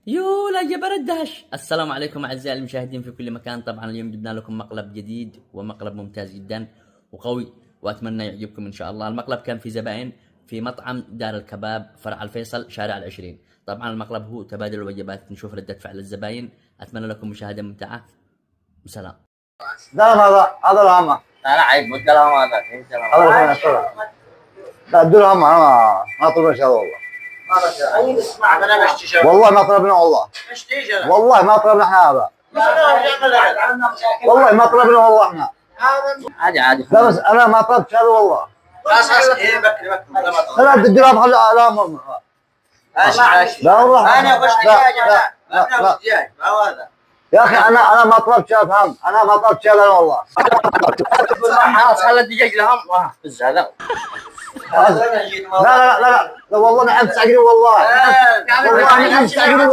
يولا يا بردهش. السلام عليكم أعزائي المشاهدين في كل مكان. طبعا اليوم جبنا لكم مقلب جديد ومقلب ممتاز جدا وقوي، وأتمنى يعجبكم إن شاء الله. المقلب كان في زبائن في مطعم دار الكباب فرع الفيصل شارع العشرين. طبعا المقلب هو تبادل الوجبات، نشوف ردة فعل الزباين. أتمنى لكم مشاهدة ممتعة وسلام. لا هذا الهمة. لا عيب مو الكلام هذا. هذا فين الصلاة؟ لا ادوا الهمة. ما طلبنا شهادة والله. انا بشتي والله ما طلبنا والله. والله ما طلبنا احنا هذا. والله ما طلبنا والله احنا. عادي لا بس انا ما طلبت شهادة والله. خلاص ايه بكري لا الدرهم خلي لا ماشي لا والله انا بشتي دجاج انا دجاج ما هو هذا يا اخي انا ما طلبت شهادة هم. انا ما طلبت شهادة والله. خلاص خلي الدجاج لهم بس هذا لا والله نحن مستعجلين والله. والله نحن مستعجلين.